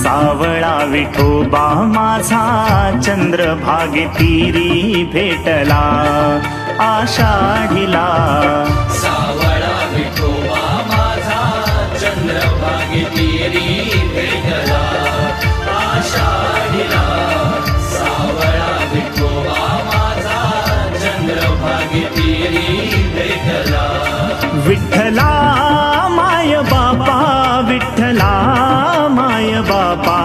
सावळा विठोबा माझा चंद्रभागे तीरी भेटला आषाढीला। सावळा विठोबा माझा चंद्रभागे तीरी भेटला आषाढीला। सावळा विठोबा माझा चंद्रभागे तीरी भेटला। विठ्ठला माय बापा, विठ्ठला माय बापा,